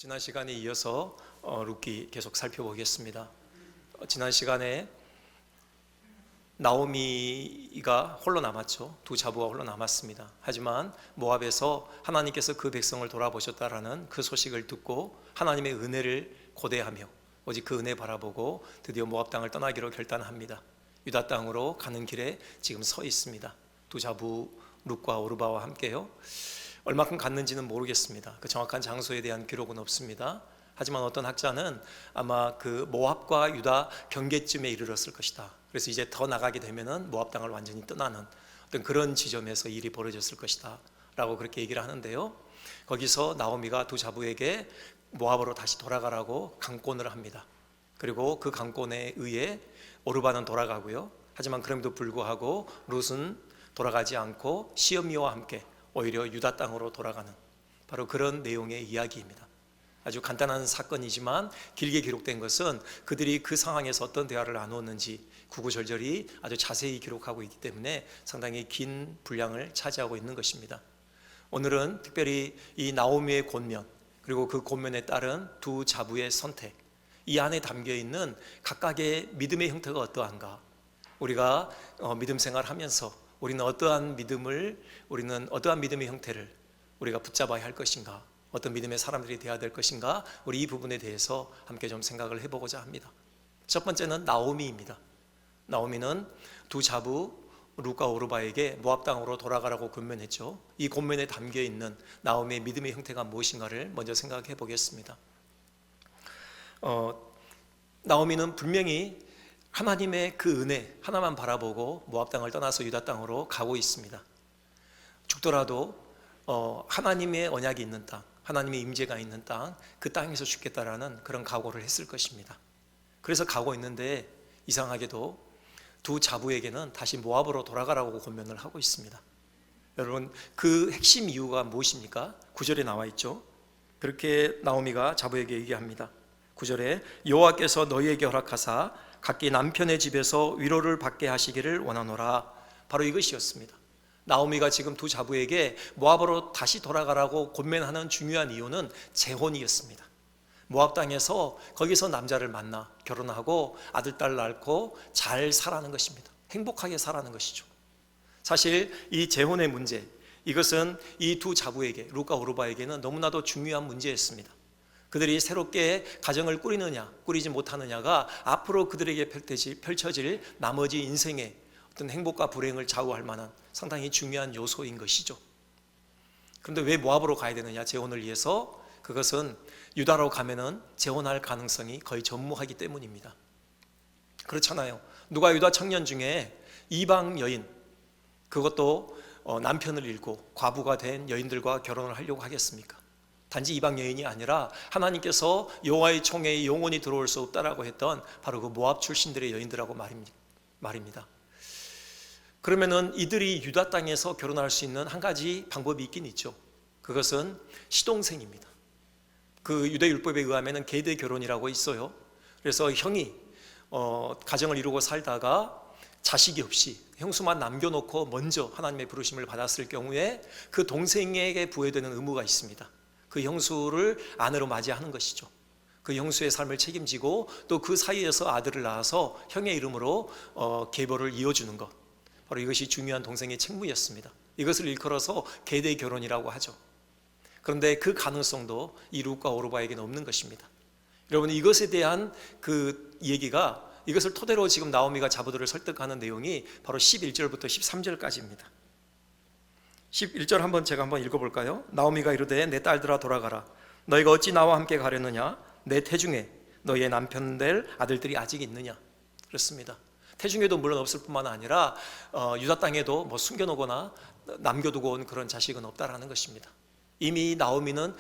지난 시간에 이어서 룻기 계속 살펴보겠습니다. 지난 시간에 나오미가 홀로 남았죠. 두 자부가 홀로 남았습니다. 하지만 모압에서 하나님께서 그 백성을 돌아보셨다라는 그 소식을 듣고 하나님의 은혜를 고대하며 오직 그 은혜 바라보고 드디어 모압 땅을 떠나기로 결단합니다. 유다 땅으로 가는 길에 지금 서 있습니다. 두 자부 룻과 오르바와 함께요. 얼마큼 갔는지는 모르겠습니다. 그 정확한 장소에 대한 기록은 없습니다. 하지만 어떤 학자는 아마 그 모압과 유다 경계쯤에 이르렀을 것이다. 그래서 이제 더 나가게 되면은 모압 땅을 완전히 떠나는 어떤 그런 지점에서 일이 벌어졌을 것이다 라고 그렇게 얘기를 하는데요. 거기서 나오미가 두 자부에게 모압으로 다시 돌아가라고 강권을 합니다. 그리고 그 강권에 의해 오르바는 돌아가고요. 하지만 그럼에도 불구하고 룻은 돌아가지 않고 시어미와 함께 오히려 유다 땅으로 돌아가는 바로 그런 내용의 이야기입니다. 아주 간단한 사건이지만 길게 기록된 것은 그들이 그 상황에서 어떤 대화를 나누었는지 구구절절히 아주 자세히 기록하고 있기 때문에 상당히 긴 분량을 차지하고 있는 것입니다. 오늘은 특별히 이 나오미의 권면 그리고 그 권면에 따른 두 자부의 선택, 이 안에 담겨있는 각각의 믿음의 형태가 어떠한가, 우리가 믿음 생활하면서 우리는 어떠한 믿음의 형태를 우리가 붙잡아야 할 것인가, 어떤 믿음의 사람들이 되어야 될 것인가, 우리 이 부분에 대해서 함께 좀 생각을 해보고자 합니다. 첫 번째는 나오미입니다. 나오미는 두 자부 룻과 오르바에게 모압 땅으로 돌아가라고 권면했죠. 이 권면에 담겨 있는 나오미의 믿음의 형태가 무엇인가를 먼저 생각해 보겠습니다. 나오미는 분명히 하나님의 그 은혜 하나만 바라보고 모압 땅을 떠나서 유다 땅으로 가고 있습니다. 죽더라도 하나님의 언약이 있는 땅, 하나님의 임재가 있는 땅, 그 땅에서 죽겠다라는 그런 각오를 했을 것입니다. 그래서 가고 있는데 이상하게도 두 자부에게는 다시 모압으로 돌아가라고 권면을 하고 있습니다. 여러분, 그 핵심 이유가 무엇입니까? 9절에 나와 있죠. 그렇게 나오미가 자부에게 얘기합니다. 9절에 여호와께서 너희에게 허락하사 각기 남편의 집에서 위로를 받게 하시기를 원하노라. 바로 이것이었습니다. 나오미가 지금 두 자부에게 모압으로 다시 돌아가라고 권면하는 중요한 이유는 재혼이었습니다. 모압 땅에서 거기서 남자를 만나 결혼하고 아들, 딸 낳고 잘 살아가는 것입니다. 행복하게 살아가는 것이죠. 사실 이 재혼의 문제, 이것은 이 두 자부에게, 룻과 오르바에게는 너무나도 중요한 문제였습니다. 그들이 새롭게 가정을 꾸리느냐 꾸리지 못하느냐가 앞으로 그들에게 펼쳐질 나머지 인생의 어떤 행복과 불행을 좌우할 만한 상당히 중요한 요소인 것이죠. 그런데 왜 모압으로 가야 되느냐? 재혼을 위해서. 그것은 유다로 가면은 재혼할 가능성이 거의 전무하기 때문입니다. 그렇잖아요. 누가 유다 청년 중에 이방 여인, 그것도 남편을 잃고 과부가 된 여인들과 결혼을 하려고 하겠습니까? 단지 이방 여인이 아니라 하나님께서 여호와의 총회에 영원히 들어올 수 없다라고 했던 바로 그 모압 출신들의 여인들하고 말입니다. 그러면은 이들이 유다 땅에서 결혼할 수 있는 한 가지 방법이 있긴 있죠. 그것은 시동생입니다. 그 유대 율법에 의하면은 계대 결혼이라고 있어요. 그래서 형이 가정을 이루고 살다가 자식이 없이 형수만 남겨놓고 먼저 하나님의 부르심을 받았을 경우에 그 동생에게 부여되는 의무가 있습니다. 그 형수를 아내로 맞이하는 것이죠. 그 형수의 삶을 책임지고 또 그 사이에서 아들을 낳아서 형의 이름으로 계보를 이어주는 것, 바로 이것이 중요한 동생의 책무였습니다. 이것을 일컬어서 계대 결혼이라고 하죠. 그런데 그 가능성도 이 룻과 오르바에게는 없는 것입니다. 여러분, 이것에 대한 그 얘기가, 이것을 토대로 지금 나오미가 자부들을 설득하는 내용이 바로 11절부터 13절까지입니다 11절 제가 한번 읽어볼까요? 나오미가 이르되 내 딸들아 돌아가라. 너희가 어찌 나와 함께 가려느냐? 내 태중에 너희의 남편 될 아들들이 아직 있느냐? 그렇습니다. 태중에도 물론 없을 뿐만 아니라 유다 땅에도 뭐 숨겨놓거나 남겨두고 온 그런 자식은 없다라는 것입니다. 이미 나오미는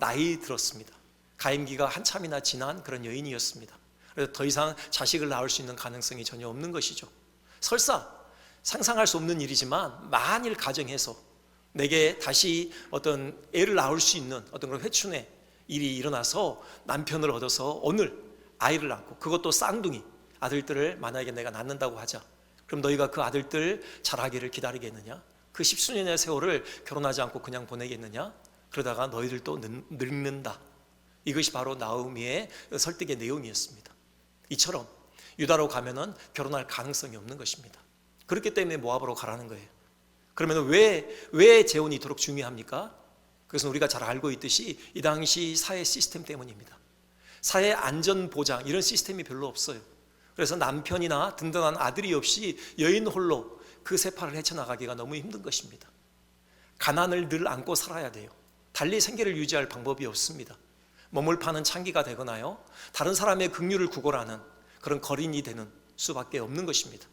나이 들었습니다. 가임기가 한참이나 지난 그런 여인이었습니다. 그래서 더 이상 자식을 낳을 수 있는 가능성이 전혀 없는 것이죠. 설사 상상할 수 없는 일이지만 만일 가정해서 내게 다시 어떤 애를 낳을 수 있는 어떤 그런 회춘의 일이 일어나서 남편을 얻어서 오늘 아이를 낳고, 그것도 쌍둥이 아들들을 만약에 내가 낳는다고 하자. 그럼 너희가 그 아들들 자라기를 기다리겠느냐? 그 십수년의 세월을 결혼하지 않고 그냥 보내겠느냐? 그러다가 너희들도 늙는다. 이것이 바로 나오미의 설득의 내용이었습니다. 이처럼 유다로 가면은 결혼할 가능성이 없는 것입니다. 그렇기 때문에 모압으로 가라는 거예요. 그러면 왜 재혼이 이토록 중요합니까? 그것은 우리가 잘 알고 있듯이 이 당시 사회 시스템 때문입니다. 사회 안전 보장 이런 시스템이 별로 없어요. 그래서 남편이나 든든한 아들이 없이 여인 홀로 그 세파를 헤쳐나가기가 너무 힘든 것입니다. 가난을 늘 안고 살아야 돼요. 달리 생계를 유지할 방법이 없습니다. 몸을 파는 창기가 되거나요, 다른 사람의 긍휼을 구걸하는 그런 거린이 되는 수밖에 없는 것입니다.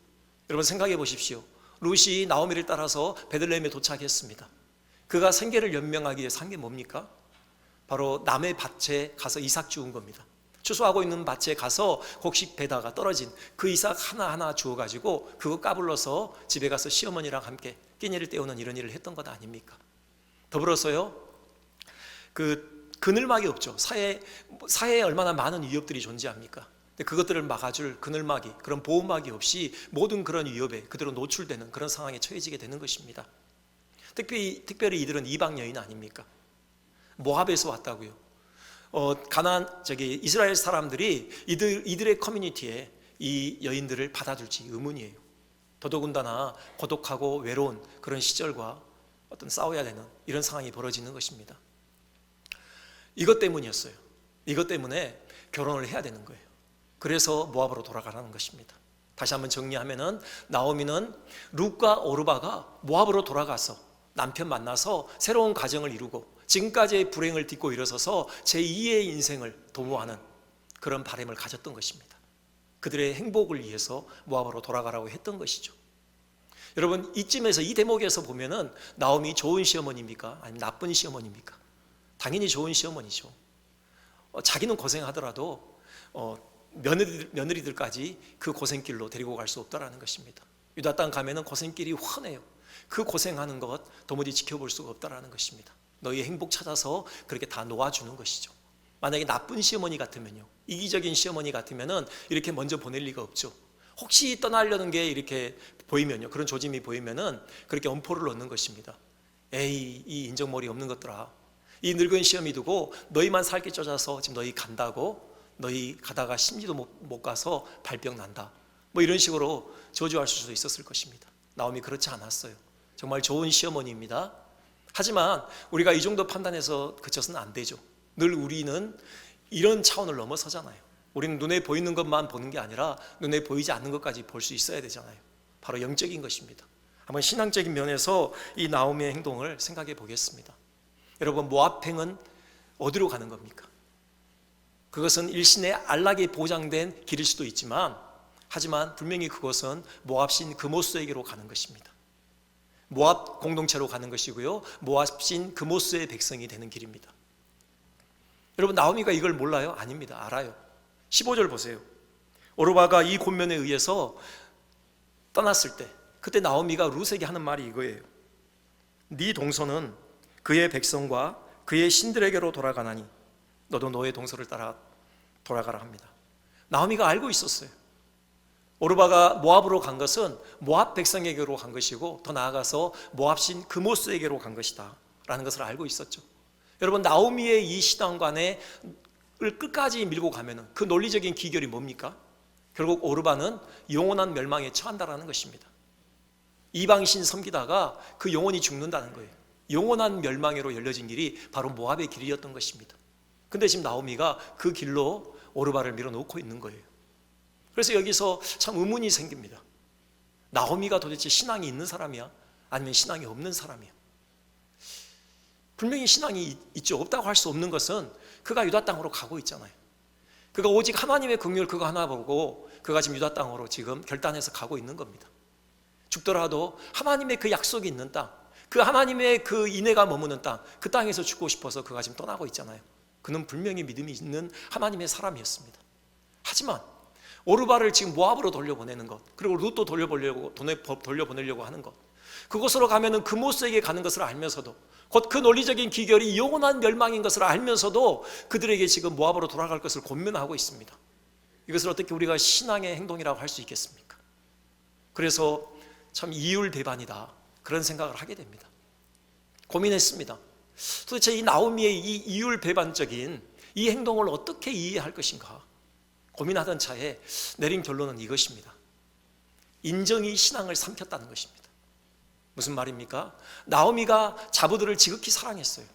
여러분 생각해 보십시오. 룻이 나오미를 따라서 베들레헴에 도착했습니다. 그가 생계를 연명하기 위해서 한 게 뭡니까? 바로 남의 밭에 가서 이삭 주운 겁니다. 추수하고 있는 밭에 가서 곡식 베다가 떨어진 그 이삭 하나하나 주워가지고 그거 까불러서 집에 가서 시어머니랑 함께 끼니를 때우는 이런 일을 했던 것 아닙니까? 더불어서요, 그 그늘막이 없죠. 사회에 얼마나 많은 위협들이 존재합니까? 근데 그것들을 막아줄 그늘막이, 그런 보호막이 없이 모든 그런 위협에 그대로 노출되는 그런 상황에 처해지게 되는 것입니다. 특별히 이들은 이방 여인 아닙니까? 모압에서 왔다고요. 이스라엘 사람들이 이들의 커뮤니티에 이 여인들을 받아줄지 의문이에요. 더더군다나 고독하고 외로운 그런 시절과 어떤 싸워야 되는 이런 상황이 벌어지는 것입니다. 이것 때문이었어요. 이것 때문에 결혼을 해야 되는 거예요. 그래서 모압으로 돌아가라는 것입니다. 다시 한번 정리하면은 나오미는 룻과 오르바가 모압으로 돌아가서 남편 만나서 새로운 가정을 이루고 지금까지의 불행을 딛고 일어서서 제2의 인생을 도모하는 그런 바람을 가졌던 것입니다. 그들의 행복을 위해서 모압으로 돌아가라고 했던 것이죠. 여러분, 이쯤에서 이 대목에서 보면은 나오미 좋은 시어머니입니까? 아니면 나쁜 시어머니입니까? 당연히 좋은 시어머니죠. 자기는 고생하더라도 며느리들까지 그 고생길로 데리고 갈 수 없다라는 것입니다. 유다 땅 가면은 고생길이 훤해요. 그 고생하는 것 도무지 지켜볼 수가 없다라는 것입니다. 너희의 행복 찾아서 그렇게 다 놓아주는 것이죠. 만약에 나쁜 시어머니 같으면요, 이기적인 시어머니 같으면은 이렇게 먼저 보낼 리가 없죠. 혹시 떠나려는 게 이렇게 보이면요, 그런 조짐이 보이면은 그렇게 엄포를 놓는 것입니다. 에이, 이 인정머리 없는 것들아, 이 늙은 시어미 두고 너희만 살게 쫓아서 지금 너희 간다고, 너희 가다가 심지도 못 가서 발병 난다, 뭐 이런 식으로 저주할 수도 있었을 것입니다. 나오미 그렇지 않았어요. 정말 좋은 시어머니입니다. 하지만 우리가 이 정도 판단해서 그쳐서는 안 되죠. 늘 우리는 이런 차원을 넘어서잖아요. 우리는 눈에 보이는 것만 보는 게 아니라 눈에 보이지 않는 것까지 볼 수 있어야 되잖아요. 바로 영적인 것입니다. 한번 신앙적인 면에서 이 나오미의 행동을 생각해 보겠습니다. 여러분, 모압행은 어디로 가는 겁니까? 그것은 일신의 안락이 보장된 길일 수도 있지만, 하지만 분명히 그것은 모압신 그모스에게로 가는 것입니다. 모압 공동체로 가는 것이고요, 모압신 그모스의 백성이 되는 길입니다. 여러분, 나오미가 이걸 몰라요? 아닙니다. 알아요. 15절 보세요. 오르바가 이 권면에 의해서 떠났을 때, 그때 나오미가 룻에게 하는 말이 이거예요. 네 동서는 그의 백성과 그의 신들에게로 돌아가나니 너도 너의 동서를 따라 돌아가라 합니다. 나오미가 알고 있었어요. 오르바가 모압으로 간 것은 모압 백성에게로 간 것이고, 더 나아가서 모압신 그모스에게로 간 것이다 라는 것을 알고 있었죠. 여러분, 나오미의 이 신앙관을 끝까지 밀고 가면은 그 논리적인 기결이 뭡니까? 결국 오르바는 영원한 멸망에 처한다라는 것입니다. 이방신 섬기다가 그 영혼이 죽는다는 거예요. 영원한 멸망으로 열려진 길이 바로 모압의 길이었던 것입니다. 근데 지금 나오미가 그 길로 오르바를 밀어놓고 있는 거예요. 그래서 여기서 참 의문이 생깁니다. 나오미가 도대체 신앙이 있는 사람이야? 아니면 신앙이 없는 사람이야? 분명히 신앙이 있죠. 없다고 할 수 없는 것은 그가 유다 땅으로 가고 있잖아요. 그가 오직 하나님의 긍휼 그거 하나 보고 그가 지금 유다 땅으로 지금 결단해서 가고 있는 겁니다. 죽더라도 하나님의 그 약속이 있는 땅, 그 하나님의 그 인애가 머무는 땅, 그 땅에서 죽고 싶어서 그가 지금 떠나고 있잖아요. 그는 분명히 믿음이 있는 하나님의 사람이었습니다. 하지만 오르바를 지금 모압으로 돌려보내는 것, 그리고 룻도 돌려보내려고 하는 것, 그곳으로 가면은 그모스에게 가는 것을 알면서도, 곧 그 논리적인 기결이 영원한 멸망인 것을 알면서도 그들에게 지금 모압으로 돌아갈 것을 권면하고 있습니다. 이것을 어떻게 우리가 신앙의 행동이라고 할 수 있겠습니까? 그래서 참 이율배반이다, 그런 생각을 하게 됩니다. 고민했습니다. 도대체 이 나오미의 이 이율배반적인 이 행동을 어떻게 이해할 것인가 고민하던 차에 내린 결론은 이것입니다. 인정이 신앙을 삼켰다는 것입니다. 무슨 말입니까? 나오미가 자부들을 지극히 사랑했어요.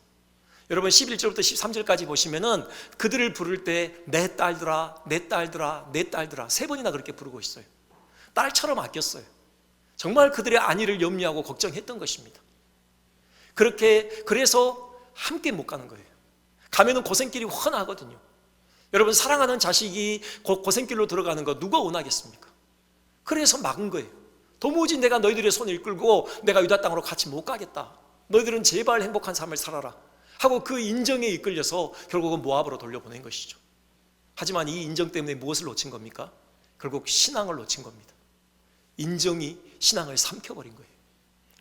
여러분 11절부터 13절까지 보시면은 그들을 부를 때 내 딸들아, 내 딸들아, 내 딸들아 3번이나 그렇게 부르고 있어요. 딸처럼 아꼈어요. 정말 그들의 안위를 염려하고 걱정했던 것입니다. 그래서 함께 못 가는 거예요. 가면은 고생길이 훤하거든요. 여러분 사랑하는 자식이 고생길로 들어가는 거 누가 원하겠습니까? 그래서 막은 거예요. 도무지 내가 너희들의 손을 이끌고 내가 유다 땅으로 같이 못 가겠다. 너희들은 제발 행복한 삶을 살아라 하고 그 인정에 이끌려서 결국은 모압으로 돌려보낸 것이죠. 하지만 이 인정 때문에 무엇을 놓친 겁니까? 결국 신앙을 놓친 겁니다. 인정이 신앙을 삼켜버린 거예요.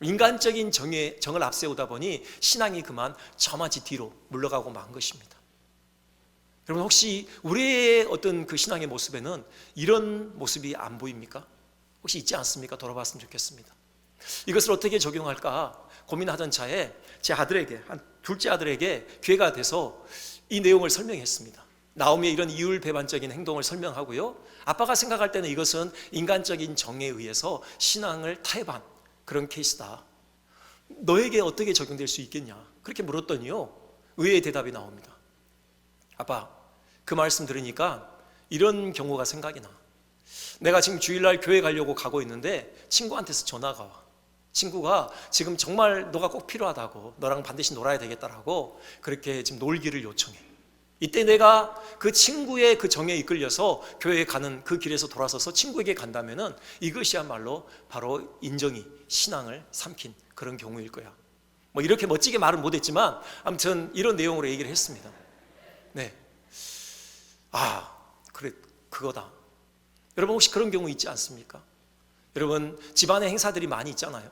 인간적인 정을 앞세우다 보니 신앙이 그만 저마치 뒤로 물러가고 만 것입니다. 여러분 혹시 우리의 어떤 그 신앙의 모습에는 이런 모습이 안 보입니까? 혹시 있지 않습니까? 돌아봤으면 좋겠습니다. 이것을 어떻게 적용할까 고민하던 차에 제 아들에게, 둘째 아들에게 기회가 돼서 이 내용을 설명했습니다. 나오미의 이런 이율배반적인 행동을 설명하고요, 아빠가 생각할 때는 이것은 인간적인 정에 의해서 신앙을 타협한 그런 케이스다. 너에게 어떻게 적용될 수 있겠냐 그렇게 물었더니요, 의외의 대답이 나옵니다. 아빠, 그 말씀 들으니까 이런 경우가 생각이 나. 내가 지금 주일날 교회 가려고 가고 있는데 친구한테서 전화가 와. 친구가 지금 정말 너가 꼭 필요하다고, 너랑 반드시 놀아야 되겠다라고 그렇게 지금 놀기를 요청해. 이때 내가 그 친구의 그 정에 이끌려서 교회에 가는 그 길에서 돌아서서 친구에게 간다면은 이것이야말로 바로 인정이 신앙을 삼킨 그런 경우일 거야. 뭐 이렇게 멋지게 말은 못했지만 아무튼 이런 내용으로 얘기를 했습니다. 네, 그래, 그거다. 여러분 혹시 그런 경우 있지 않습니까? 여러분 집안에 행사들이 많이 있잖아요.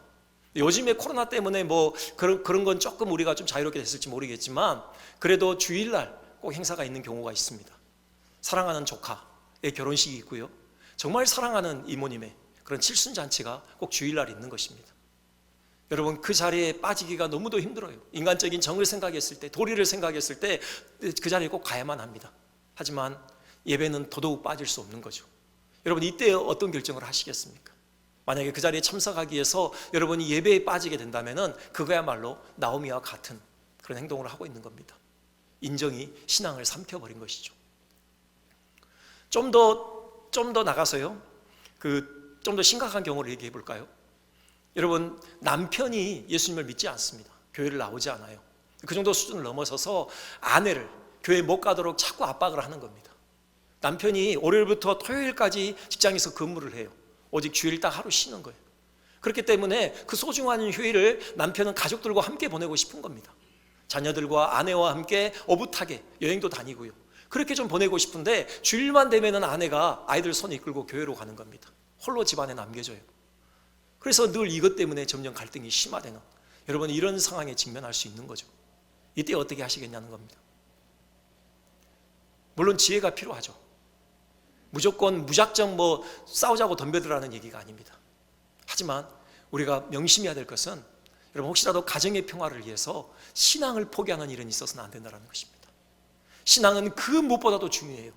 요즘에 코로나 때문에 뭐 그런 건 조금 우리가 좀 자유롭게 됐을지 모르겠지만 그래도 주일날 꼭 행사가 있는 경우가 있습니다. 사랑하는 조카의 결혼식이 있고요, 정말 사랑하는 이모님의 그런 칠순잔치가 꼭 주일날 있는 것입니다. 여러분 그 자리에 빠지기가 너무도 힘들어요. 인간적인 정을 생각했을 때, 도리를 생각했을 때 그 자리에 꼭 가야만 합니다. 하지만 예배는 더더욱 빠질 수 없는 거죠. 여러분 이때 어떤 결정을 하시겠습니까? 만약에 그 자리에 참석하기 위해서 여러분이 예배에 빠지게 된다면 그거야말로 나오미와 같은 그런 행동을 하고 있는 겁니다. 인정이 신앙을 삼켜버린 것이죠. 좀 더 나가서요, 좀 더 심각한 경우를 얘기해 볼까요? 여러분 남편이 예수님을 믿지 않습니다. 교회를 나오지 않아요. 그 정도 수준을 넘어서서 아내를 교회에 못 가도록 자꾸 압박을 하는 겁니다. 남편이 월요일부터 토요일까지 직장에서 근무를 해요. 오직 주일 딱 하루 쉬는 거예요. 그렇기 때문에 그 소중한 휴일을 남편은 가족들과 함께 보내고 싶은 겁니다. 자녀들과 아내와 함께 오붓하게 여행도 다니고요, 그렇게 좀 보내고 싶은데 주일만 되면은 아내가 아이들 손 이끌고 교회로 가는 겁니다. 홀로 집안에 남겨져요. 그래서 늘 이것 때문에 점점 갈등이 심화되는, 여러분 이런 상황에 직면할 수 있는 거죠. 이때 어떻게 하시겠냐는 겁니다. 물론 지혜가 필요하죠. 무조건 무작정 뭐 싸우자고 덤벼들라는 얘기가 아닙니다. 하지만 우리가 명심해야 될 것은, 여러분 혹시라도 가정의 평화를 위해서 신앙을 포기하는 일은 있어서는 안 된다는 것입니다. 신앙은 그 무엇보다도 중요해요.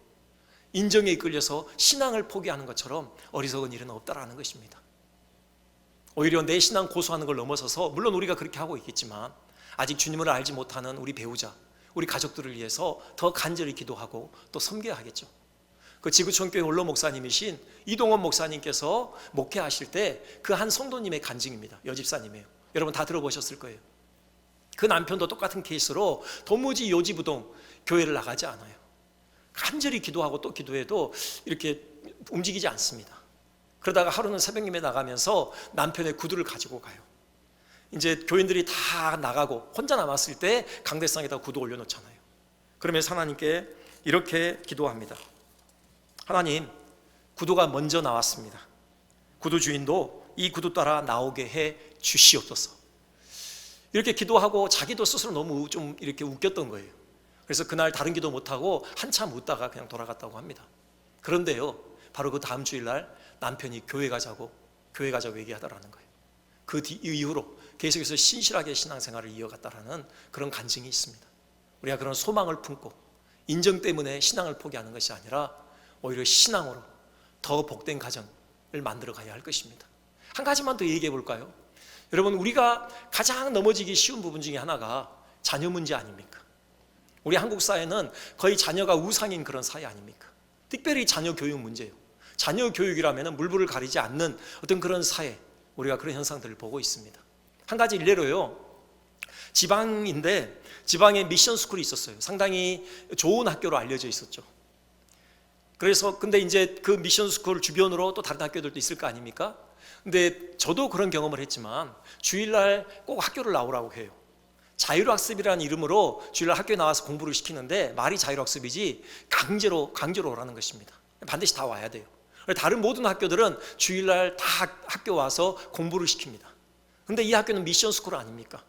인정에 이끌려서 신앙을 포기하는 것처럼 어리석은 일은 없다라는 것입니다. 오히려 내 신앙 고수하는 걸 넘어서서, 물론 우리가 그렇게 하고 있겠지만 아직 주님을 알지 못하는 우리 배우자, 우리 가족들을 위해서 더 간절히 기도하고 또 섬겨야 하겠죠. 그 지구촌교회 원로 목사님이신 이동원 목사님께서 목회하실 때 그 한 성도님의 간증입니다. 여집사님이에요. 여러분 다 들어보셨을 거예요. 그 남편도 똑같은 케이스로 도무지 요지부동 교회를 나가지 않아요. 간절히 기도하고 또 기도해도 이렇게 움직이지 않습니다. 그러다가 하루는 새벽 예배 나가면서 남편의 구두를 가지고 가요. 이제 교인들이 다 나가고 혼자 남았을 때 강대상에다 구두 올려놓잖아요. 그러면서 하나님께 이렇게 기도합니다. 하나님, 구두가 먼저 나왔습니다. 구두 주인도 이 구두 따라 나오게 해 주시옵소서. 이렇게 기도하고 자기도 스스로 너무 좀 이렇게 웃겼던 거예요. 그래서 그날 다른 기도 못하고 한참 웃다가 그냥 돌아갔다고 합니다. 그런데요, 바로 그 다음 주일날 남편이 교회 가자고 얘기하더라는 거예요. 그 이후로 계속해서 신실하게 신앙생활을 이어갔다라는 그런 간증이 있습니다. 우리가 그런 소망을 품고 인정 때문에 신앙을 포기하는 것이 아니라 오히려 신앙으로 더 복된 가정을 만들어 가야 할 것입니다. 한 가지만 더 얘기해 볼까요? 여러분, 우리가 가장 넘어지기 쉬운 부분 중에 하나가 자녀 문제 아닙니까? 우리 한국 사회는 거의 자녀가 우상인 그런 사회 아닙니까? 특별히 자녀 교육 문제예요. 자녀 교육이라면 물불을 가리지 않는 어떤 그런 사회, 우리가 그런 현상들을 보고 있습니다. 한 가지 일례로요, 지방인데 지방에 미션 스쿨이 있었어요. 상당히 좋은 학교로 알려져 있었죠. 그래서 근데 이제 그 미션 스쿨 주변으로 또 다른 학교들도 있을 거 아닙니까? 근데 저도 그런 경험을 했지만 주일날 꼭 학교를 나오라고 해요. 자율학습이라는 이름으로 주일날 학교에 나와서 공부를 시키는데 말이 자율학습이지 강제로 오라는 것입니다. 반드시 다 와야 돼요. 다른 모든 학교들은 주일날 다 학교 와서 공부를 시킵니다. 근데 이 학교는 미션 스쿨 아닙니까?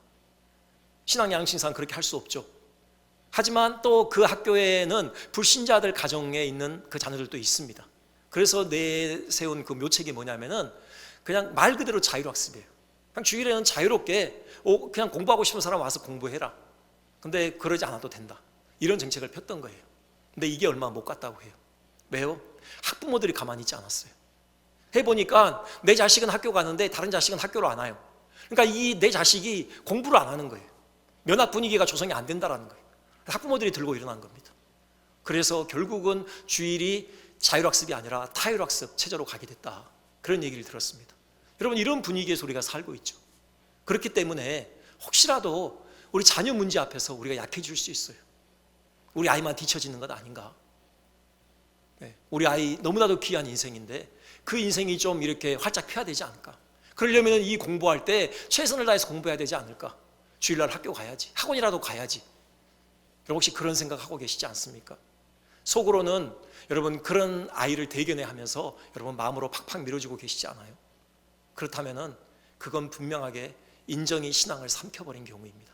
신앙 양식상 그렇게 할 수 없죠. 하지만 또 그 학교에는 불신자들 가정에 있는 그 자녀들도 있습니다. 그래서 내세운 그 묘책이 뭐냐면은 그냥 말 그대로 자율학습이에요. 그냥 주일에는 자유롭게 그냥 공부하고 싶은 사람 와서 공부해라. 근데 그러지 않아도 된다. 이런 정책을 폈던 거예요. 근데 이게 얼마 못 갔다고 해요. 왜요? 학부모들이 가만히 있지 않았어요. 해보니까 내 자식은 학교 가는데 다른 자식은 학교로 안 와요. 그러니까 이 내 자식이 공부를 안 하는 거예요. 면학 분위기가 조성이 안 된다라는 거예요. 학부모들이 들고 일어난 겁니다. 그래서 결국은 주일이 자율학습이 아니라 타율학습 체제로 가게 됐다. 그런 얘기를 들었습니다. 여러분, 이런 분위기에서 우리가 살고 있죠. 그렇기 때문에 혹시라도 우리 자녀 문제 앞에서 우리가 약해질 수 있어요. 우리 아이만 뒤처지는 것 아닌가? 우리 아이 너무나도 귀한 인생인데 그 인생이 좀 이렇게 활짝 펴야 되지 않을까? 그러려면 이 공부할 때 최선을 다해서 공부해야 되지 않을까? 주일날 학교 가야지, 학원이라도 가야지. 여러분, 혹시 그런 생각하고 계시지 않습니까? 속으로는 여러분 그런 아이를 대견해하면서 여러분 마음으로 팍팍 밀어주고 계시지 않아요? 그렇다면은 그건 분명하게 인정이 신앙을 삼켜버린 경우입니다.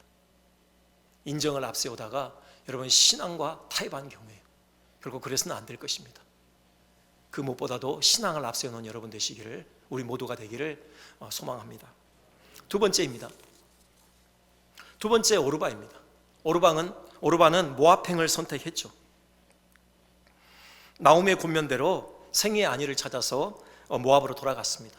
인정을 앞세우다가 여러분 신앙과 타협한 경우예요. 결국 그래서는 안 될 것입니다. 그 무엇보다도 신앙을 앞세우는 여러분 되시기를, 우리 모두가 되기를 소망합니다. 두 번째입니다. 두 번째 오르바입니다. 오르바는 모압행을 선택했죠. 나오미의 권면대로 생애의 안위를 찾아서 모압으로 돌아갔습니다.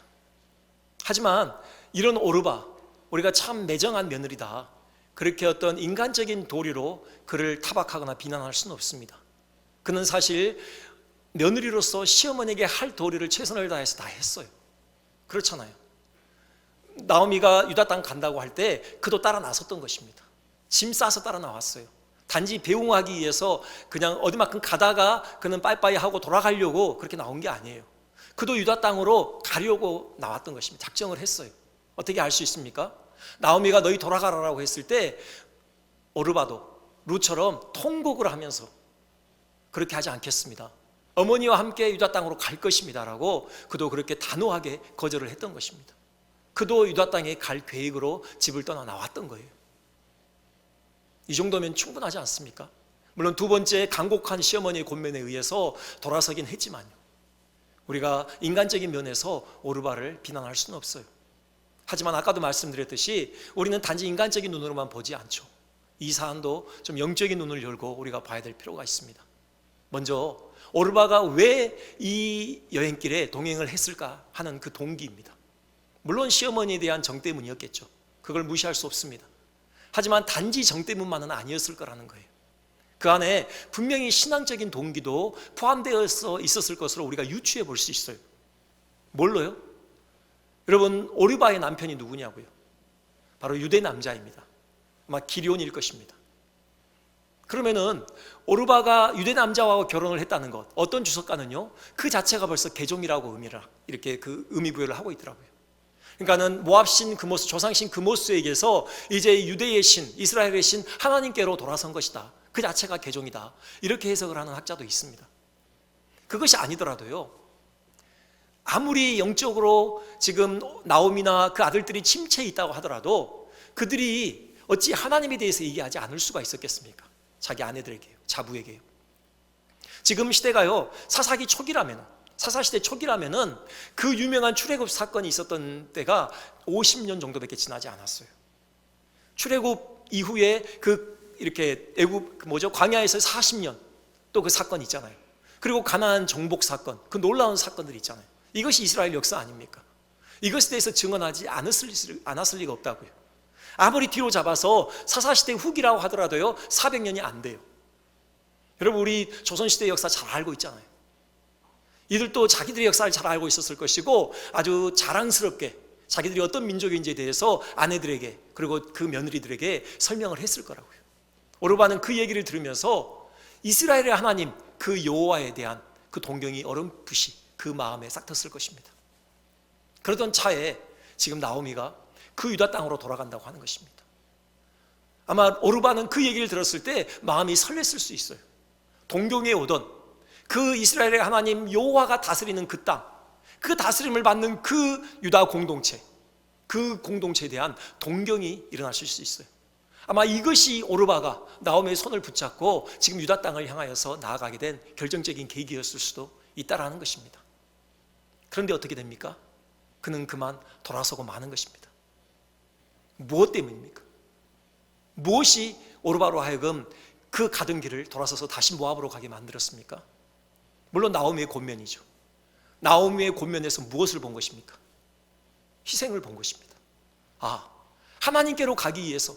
하지만 이런 오르바, 우리가 참 매정한 며느리다, 그렇게 어떤 인간적인 도리로 그를 타박하거나 비난할 수는 없습니다. 그는 사실 며느리로서 시어머니에게 할 도리를 최선을 다해서 다 했어요. 그렇잖아요. 나오미가 유다 땅 간다고 할 때 그도 따라 나섰던 것입니다. 짐 싸서 따라 나왔어요. 단지 배웅하기 위해서 그냥 어디만큼 가다가 그는 빠이빠이 하고 돌아가려고 그렇게 나온 게 아니에요. 그도 유다 땅으로 가려고 나왔던 것입니다. 작정을 했어요. 어떻게 알 수 있습니까? 나오미가 너희 돌아가라라고 했을 때 오르바도 루처럼 통곡을 하면서 그렇게 하지 않겠습니다. 어머니와 함께 유다 땅으로 갈 것입니다라고 그도 그렇게 단호하게 거절을 했던 것입니다. 그도 유다 땅에 갈 계획으로 집을 떠나 나왔던 거예요. 이 정도면 충분하지 않습니까? 물론 두 번째 간곡한 시어머니의 권면에 의해서 돌아서긴 했지만요, 우리가 인간적인 면에서 오르바를 비난할 수는 없어요. 하지만 아까도 말씀드렸듯이 우리는 단지 인간적인 눈으로만 보지 않죠. 이 사안도 좀 영적인 눈을 열고 우리가 봐야 될 필요가 있습니다. 먼저 오르바가 왜 이 여행길에 동행을 했을까 하는 그 동기입니다. 물론 시어머니에 대한 정 때문이었겠죠. 그걸 무시할 수 없습니다. 하지만 단지 정 때문만은 아니었을 거라는 거예요. 그 안에 분명히 신앙적인 동기도 포함되어 있었을 것으로 우리가 유추해 볼 수 있어요. 뭘로요? 여러분, 오르바의 남편이 누구냐고요? 바로 유대 남자입니다. 아마 기럝일 것입니다. 그러면은 오르바가 유대 남자와 결혼을 했다는 것, 어떤 주석가는요, 그 자체가 벌써 개종이라고 의미라 이렇게 그 의미 부여를 하고 있더라고요. 그러니까는 모압신 그모스, 조상신 그모스에게서 이제 유대의 신, 이스라엘의 신 하나님께로 돌아선 것이다. 그 자체가 개종이다. 이렇게 해석을 하는 학자도 있습니다. 그것이 아니더라도요, 아무리 영적으로 지금 나오미나 그 아들들이 침체에 있다고 하더라도 그들이 어찌 하나님에 대해서 얘기하지 않을 수가 있었겠습니까? 자기 아내들에게요, 자부에게요. 지금 시대가요, 사사기 초기라면, 사사시대 초기라면은 그 유명한 출애굽 사건이 있었던 때가 50년 정도밖에 지나지 않았어요. 출애굽 이후에 그 이렇게 광야에서 40년, 또 그 사건 있잖아요. 그리고 가나안 정복 사건, 그 놀라운 사건들 있잖아요. 이것이 이스라엘 역사 아닙니까? 이것에 대해서 증언하지 않았을 리가 없다고요. 아무리 뒤로 잡아서 사사시대 후기라고 하더라도요 400년이 안 돼요. 여러분, 우리 조선시대 역사 잘 알고 있잖아요. 이들도 자기들의 역사를 잘 알고 있었을 것이고 아주 자랑스럽게 자기들이 어떤 민족인지에 대해서 아내들에게 그리고 그 며느리들에게 설명을 했을 거라고요. 오르바는 그 얘기를 들으면서 이스라엘의 하나님 그 여호와에 대한 그 동경이 어렴풋이 그 마음에 싹 텄을 것입니다. 그러던 차에 지금 나오미가 그 유다 땅으로 돌아간다고 하는 것입니다. 아마 오르바는 그 얘기를 들었을 때 마음이 설렜을 수 있어요. 동경에 오던 그 이스라엘의 하나님 여호와가 다스리는 그 땅, 그 다스림을 받는 그 유다 공동체, 그 공동체에 대한 동경이 일어나실 수 있어요. 아마 이것이 오르바가 나오미의 손을 붙잡고 지금 유다 땅을 향하여서 나아가게 된 결정적인 계기였을 수도 있다라는 것입니다. 그런데 어떻게 됩니까? 그는 그만 돌아서고 마는 것입니다. 무엇 때문입니까? 무엇이 오르바로 하여금 그 가던 길을 돌아서서 다시 모압으로 가게 만들었습니까? 물론 나오미의 권면이죠. 나오미의 권면에서 무엇을 본 것입니까? 희생을 본 것입니다. 하나님께로 가기 위해서,